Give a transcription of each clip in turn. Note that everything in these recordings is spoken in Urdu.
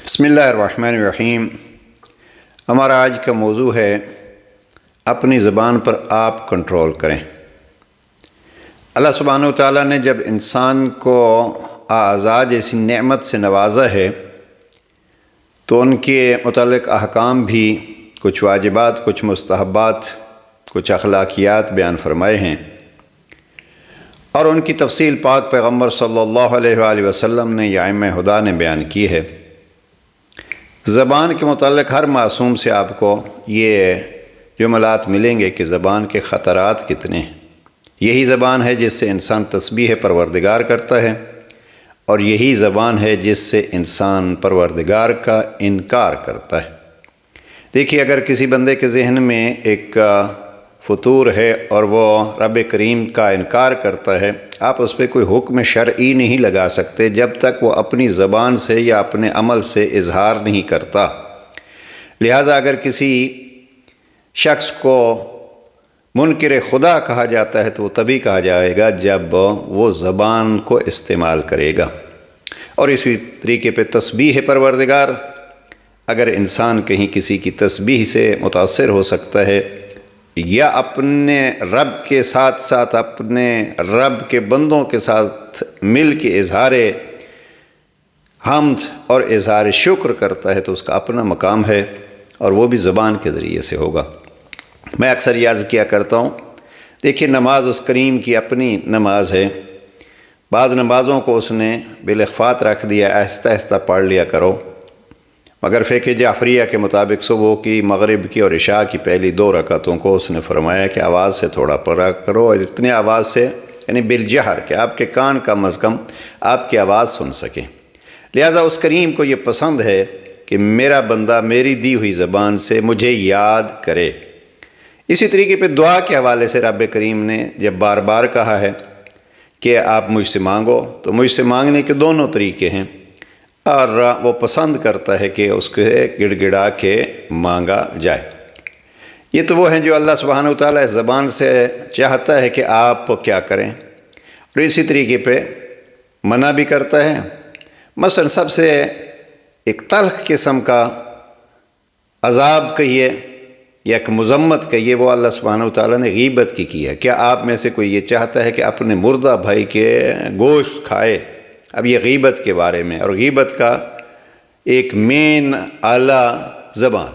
بسم اللہ الرحمن الرحیم۔ ہمارا آج کا موضوع ہے اپنی زبان پر آپ کنٹرول کریں۔ اللہ سبحانہ وتعالیٰ نے جب انسان کو اعضاء جیسی نعمت سے نوازا ہے تو ان کے متعلق احکام بھی کچھ واجبات، کچھ مستحبات، کچھ اخلاقیات بیان فرمائے ہیں، اور ان کی تفصیل پاک پیغمبر صلی اللہ علیہ وآلہ وسلم نے یا ائمہ ہدیٰ نے بیان کی ہے۔ زبان کے متعلق ہر معصوم سے آپ کو یہ جملات ملیں گے کہ زبان کے خطرات کتنے ہیں۔ یہی زبان ہے جس سے انسان تسبیح پروردگار کرتا ہے، اور یہی زبان ہے جس سے انسان پروردگار کا انکار کرتا ہے۔ دیکھیے، اگر کسی بندے کے ذہن میں ایک فطور ہے اور وہ رب کریم کا انکار کرتا ہے، آپ اس پہ کوئی حکم شرعی نہیں لگا سکتے جب تک وہ اپنی زبان سے یا اپنے عمل سے اظہار نہیں کرتا۔ لہٰذا اگر کسی شخص کو منکر خدا کہا جاتا ہے تو وہ تبھی کہا جائے گا جب وہ زبان کو استعمال کرے گا۔ اور اسی طریقے پہ تسبیح پروردگار، اگر انسان کہیں کسی کی تسبیح سے متاثر ہو سکتا ہے یا اپنے رب کے ساتھ ساتھ اپنے رب کے بندوں کے ساتھ مل کے اظہار حمد اور اظہار شکر کرتا ہے، تو اس کا اپنا مقام ہے، اور وہ بھی زبان کے ذریعے سے ہوگا۔ میں اکثر یاد کیا کرتا ہوں، دیکھیے، نماز اس کریم کی اپنی نماز ہے۔ بعض نمازوں کو اس نے بالاخفات رکھ دیا، آہستہ آہستہ پڑھ لیا کرو، مگر فقہ جعفریہ کے مطابق صبح کی، مغرب کی اور عشاء کی پہلی 2 رکعتوں کو اس نے فرمایا کہ آواز سے تھوڑا پڑھا کرو، اور اتنے آواز سے یعنی بالجہر کہ آپ کے کان کم از کم آپ کی آواز سن سکیں۔ لہٰذا اس کریم کو یہ پسند ہے کہ میرا بندہ میری دی ہوئی زبان سے مجھے یاد کرے۔ اسی طریقے پہ دعا کے حوالے سے رب کریم نے جب بار بار کہا ہے کہ آپ مجھ سے مانگو، تو مجھ سے مانگنے کے 2 طریقے ہیں، اور وہ پسند کرتا ہے کہ اس کے گڑ گڑا کے مانگا جائے۔ یہ تو وہ ہیں جو اللہ سبحانہ وتعالیٰ اس زبان سے چاہتا ہے کہ آپ کیا کریں، اور اسی طریقے پہ منع بھی کرتا ہے۔ مثلا سب سے ایک تلخ قسم کا عذاب کہیے یا ایک مذمت کہیے، وہ اللہ سبحانہ وتعالیٰ نے غیبت کی ہے۔ کیا آپ میں سے کوئی یہ چاہتا ہے کہ اپنے مردہ بھائی کے گوشت کھائے؟ اب یہ غیبت کے بارے میں، اور غیبت کا ایک مین اعلیٰ زبان۔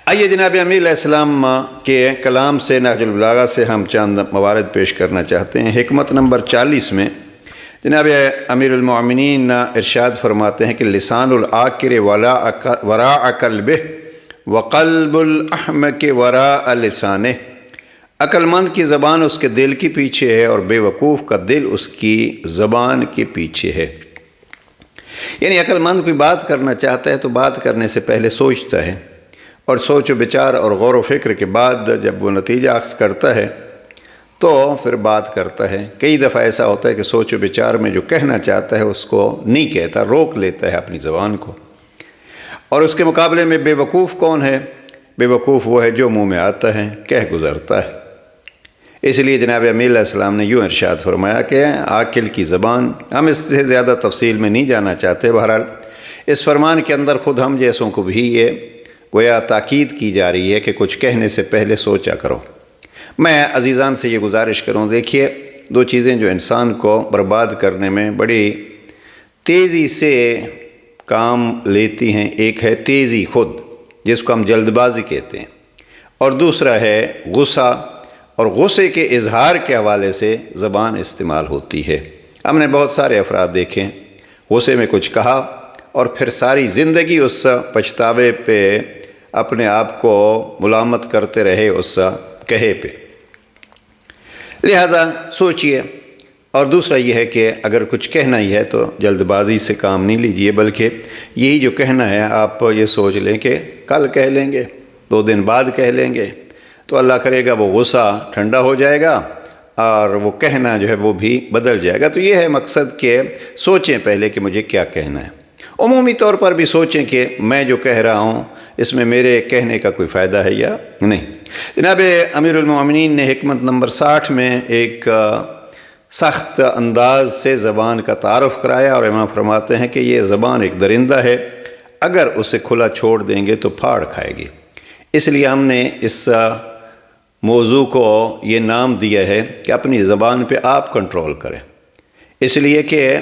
آئیے جناب امیر علیہ السلام کے کلام سے، نہج البلاغہ سے ہم چند موارد پیش کرنا چاہتے ہیں۔ حکمت نمبر 40 میں جناب امیر المؤمنین ارشاد فرماتے ہیں کہ لسان العاقر وراء قلبہ وقلب الاحمق وراء لسانہ۔ عقل مند کی زبان اس کے دل کی پیچھے ہے، اور بے وقوف کا دل اس کی زبان کے پیچھے ہے۔ یعنی عقل مند کوئی بات کرنا چاہتا ہے تو بات کرنے سے پہلے سوچتا ہے، اور سوچ و بچار اور غور و فکر کے بعد جب وہ نتیجہ اخذ کرتا ہے تو پھر بات کرتا ہے۔ کئی دفعہ ایسا ہوتا ہے کہ سوچ و بچار میں جو کہنا چاہتا ہے اس کو نہیں کہتا، روک لیتا ہے اپنی زبان کو۔ اور اس کے مقابلے میں بے وقوف کون ہے؟ بے وقوف وہ ہے جو منہ میں آتا ہے کہہ گزرتا ہے۔ اس لیے جناب امیر علیہ السلام نے یوں ارشاد فرمایا کہ عاقل کی زبان، ہم اس سے زیادہ تفصیل میں نہیں جانا چاہتے۔ بہرحال اس فرمان کے اندر خود ہم جیسوں کو بھی یہ گویا تاکید کی جا رہی ہے کہ کچھ کہنے سے پہلے سوچا کرو۔ میں عزیزان سے یہ گزارش کروں، دیکھیے، 2 چیزیں جو انسان کو برباد کرنے میں بڑی تیزی سے کام لیتی ہیں، ایک ہے تیزی خود، جس کو ہم جلد بازی کہتے ہیں، اور دوسرا ہے غصہ، اور غصے کے اظہار کے حوالے سے زبان استعمال ہوتی ہے۔ ہم نے بہت سارے افراد دیکھے، غصے میں کچھ کہا اور پھر ساری زندگی اس پچھتاوے پہ اپنے آپ کو ملامت کرتے رہے اس کہے پہ۔ لہذا سوچئے۔ اور دوسرا یہ ہے کہ اگر کچھ کہنا ہی ہے تو جلد بازی سے کام نہیں لیجئے، بلکہ یہی جو کہنا ہے آپ یہ سوچ لیں کہ کل کہہ لیں گے، 2 دن بعد کہہ لیں گے، تو اللہ کرے گا وہ غصہ ٹھنڈا ہو جائے گا اور وہ کہنا جو ہے وہ بھی بدل جائے گا۔ تو یہ ہے مقصد کہ سوچیں پہلے کہ مجھے کیا کہنا ہے۔ عمومی طور پر بھی سوچیں کہ میں جو کہہ رہا ہوں اس میں میرے کہنے کا کوئی فائدہ ہے یا نہیں۔ جناب امیر المؤمنین نے حکمت نمبر 60 میں ایک سخت انداز سے زبان کا تعارف کرایا، اور امام فرماتے ہیں کہ یہ زبان ایک درندہ ہے، اگر اسے کھلا چھوڑ دیں گے تو پھاڑ کھائے گی۔ اس لیے ہم نے اس موضوع کو یہ نام دیا ہے کہ اپنی زبان پہ آپ کنٹرول کریں، اس لیے کہ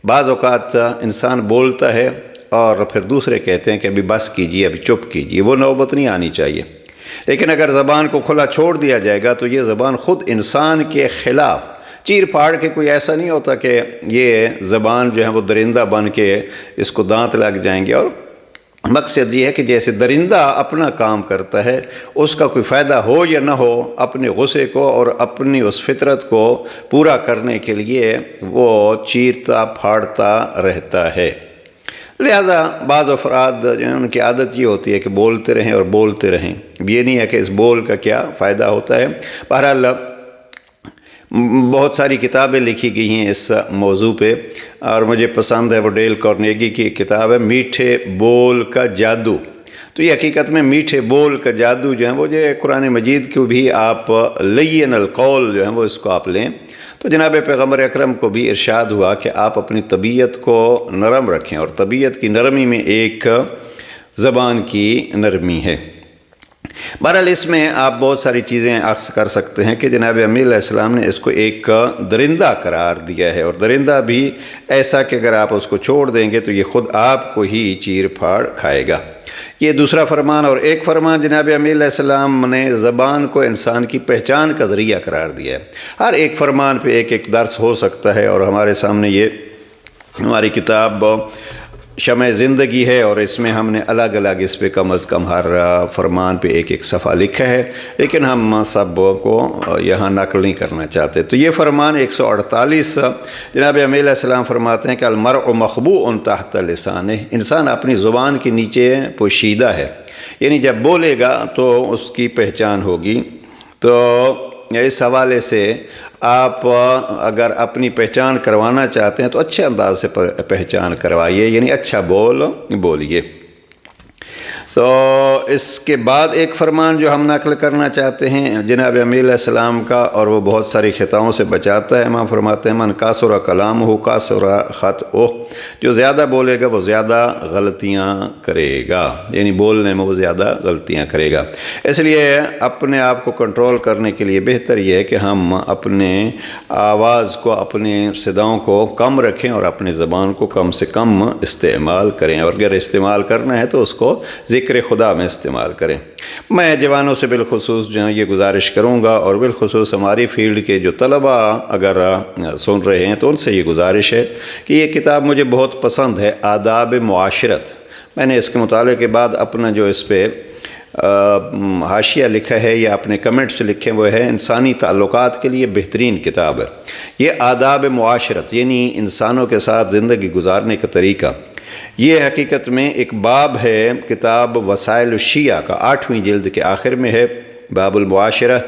بعض اوقات انسان بولتا ہے اور پھر دوسرے کہتے ہیں کہ ابھی بس کیجیے، ابھی چپ کیجیے، وہ نوبت نہیں آنی چاہیے۔ لیکن اگر زبان کو کھلا چھوڑ دیا جائے گا تو یہ زبان خود انسان کے خلاف چیر پھاڑ کے، کوئی ایسا نہیں ہوتا کہ یہ زبان جو ہے وہ درندہ بن کے اس کو دانت لگ جائیں گے، اور مقصد یہ ہے کہ جیسے درندہ اپنا کام کرتا ہے، اس کا کوئی فائدہ ہو یا نہ ہو، اپنے غصے کو اور اپنی اس فطرت کو پورا کرنے کے لیے وہ چیرتا پھاڑتا رہتا ہے۔ لہٰذا بعض افراد جو ہیں ان کی عادت یہ ہوتی ہے کہ بولتے رہیں اور بولتے رہیں، یہ نہیں ہے کہ اس بول کا کیا فائدہ ہوتا ہے۔ بہرحال بہت ساری کتابیں لکھی گئی ہیں اس موضوع پہ، اور مجھے پسند ہے وہ ڈیل کارنیگی کی کتاب ہے میٹھے بول کا جادو۔ تو یہ حقیقت میں میٹھے بول کا جادو جو ہے وہ جو قرآن مجید کو بھی آپ لین القول جو ہے وہ اس کو آپ لیں، تو جناب پیغمبر اکرم کو بھی ارشاد ہوا کہ آپ اپنی طبیعت کو نرم رکھیں، اور طبیعت کی نرمی میں ایک زبان کی نرمی ہے۔ بہرحال اس میں آپ بہت ساری چیزیں عکس کر سکتے ہیں کہ جناب امیر علیہ السلام نے اس کو ایک درندہ قرار دیا ہے، اور درندہ بھی ایسا کہ اگر آپ اس کو چھوڑ دیں گے تو یہ خود آپ کو ہی چیر پھاڑ کھائے گا۔ یہ دوسرا فرمان، اور ایک فرمان جناب امیر علیہ السلام نے زبان کو انسان کی پہچان کا ذریعہ قرار دیا ہے۔ ہر ایک فرمان پہ ایک ایک درس ہو سکتا ہے، اور ہمارے سامنے یہ ہماری کتاب شمع زندگی ہے، اور اس میں ہم نے الگ الگ اس پہ کم از کم ہر فرمان پہ ایک ایک صفحہ لکھا ہے، لیکن ہم سب کو یہاں نقل نہیں کرنا چاہتے۔ تو یہ فرمان 148 جناب امیر علیہ السلام فرماتے ہیں کہ المرء مخبوء تحت لسانہ، انسان اپنی زبان کے نیچے پوشیدہ ہے، یعنی جب بولے گا تو اس کی پہچان ہوگی۔ تو اس حوالے سے آپ اگر اپنی پہچان کروانا چاہتے ہیں تو اچھے انداز سے پہچان کروائیے، یعنی اچھا بولیے۔ تو اس کے بعد ایک فرمان جو ہم نقل کرنا چاہتے ہیں جناب امیر علیہ السلام کا، اور وہ بہت ساری خطاؤں سے بچاتا ہے۔ امام فرماتے ہیں من کاسر کلام ہو کاسر خط او، جو زیادہ بولے گا وہ زیادہ غلطیاں کرے گا، یعنی بولنے میں وہ زیادہ غلطیاں کرے گا۔ اس لیے اپنے آپ کو کنٹرول کرنے کے لیے بہتر یہ ہے کہ ہم اپنے آواز کو، اپنے صداؤں کو کم رکھیں، اور اپنی زبان کو کم سے کم استعمال کریں، اور اگر استعمال کرنا ہے تو اس کو ذکر خدا میں استعمال کریں۔ میں جوانوں سے بالخصوص جو ہے یہ گزارش کروں گا، اور بالخصوص ہماری فیلڈ کے جو طلبہ اگر سن رہے ہیں تو ان سے یہ گزارش ہے کہ یہ کتاب مجھے بہت پسند ہے، آداب معاشرت۔ میں نے اس کے مطالعے کے بعد اپنا جو اس پہ حاشیہ لکھا ہے یا اپنے کمنٹس لکھے وہ ہے انسانی تعلقات کے لیے بہترین کتاب ہے یہ آداب معاشرت، یعنی انسانوں کے ساتھ زندگی گزارنے کا طریقہ۔ یہ حقیقت میں ایک باب ہے کتاب وسائل الشیعہ کا، 8ویں جلد کے آخر میں ہے باب المعاشرہ۔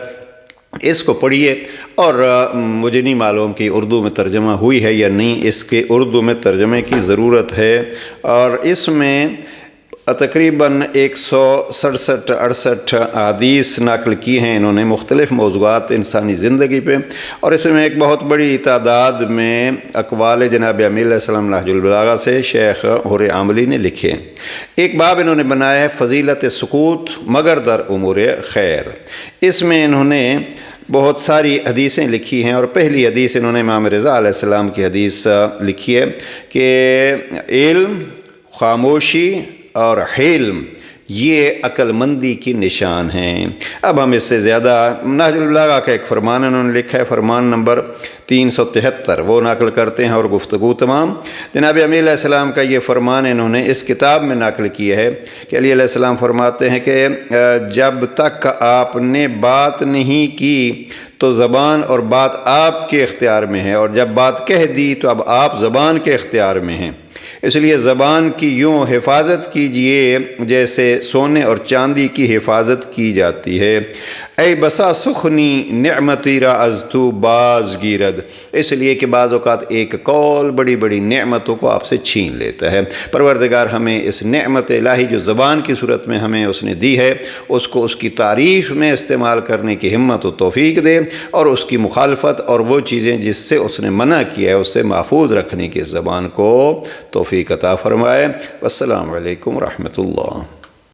اس کو پڑھیے، اور مجھے نہیں معلوم کہ اردو میں ترجمہ ہوئی ہے یا نہیں، اس کے اردو میں ترجمے کی ضرورت ہے، اور اس میں تقریباً 167-68 احادیث نقل کی ہیں انہوں نے مختلف موضوعات انسانی زندگی پہ، اور اس میں ایک بہت بڑی تعداد میں اقوال جناب امیر علیہ السلام نہج البلاغہ سے شیخ حر عاملی نے لکھے ہیں۔ ایک باب انہوں نے بنایا ہے فضیلت سکوت مگر در امور خیر۔ اس میں انہوں نے بہت ساری حدیثیں لکھی ہیں، اور پہلی حدیث انہوں نے امام رضا علیہ السلام کی حدیث لکھی ہے کہ علم، خاموشی اور حلم یہ عقل مندی کی نشان ہیں۔ اب ہم اس سے زیادہ نہج البلاغہ کا ایک فرمان انہوں نے لکھا ہے، فرمان نمبر 373، وہ نقل کرتے ہیں، اور گفتگو تمام جناب امیر علیہ السلام کا یہ فرمان انہوں نے اس کتاب میں نقل کیا ہے کہ علی علیہ السلام فرماتے ہیں کہ جب تک آپ نے بات نہیں کی تو زبان اور بات آپ کے اختیار میں ہے، اور جب بات کہہ دی تو اب آپ زبان کے اختیار میں ہیں۔ اس لیے زبان کی یوں حفاظت کیجئے جیسے سونے اور چاندی کی حفاظت کی جاتی ہے۔ اے بسا سخنی نعمتی را از تو باز گیرد، اس لیے کہ بعض اوقات ایک قول بڑی بڑی نعمتوں کو آپ سے چھین لیتا ہے۔ پروردگار ہمیں اس نعمت الہی جو زبان کی صورت میں ہمیں اس نے دی ہے، اس کو اس کی تعریف میں استعمال کرنے کی ہمت و توفیق دے، اور اس کی مخالفت اور وہ چیزیں جس سے اس نے منع کیا ہے اس سے محفوظ رکھنے کی زبان کو توفیق عطا فرمائے۔ والسلام علیکم ورحمۃ اللہ۔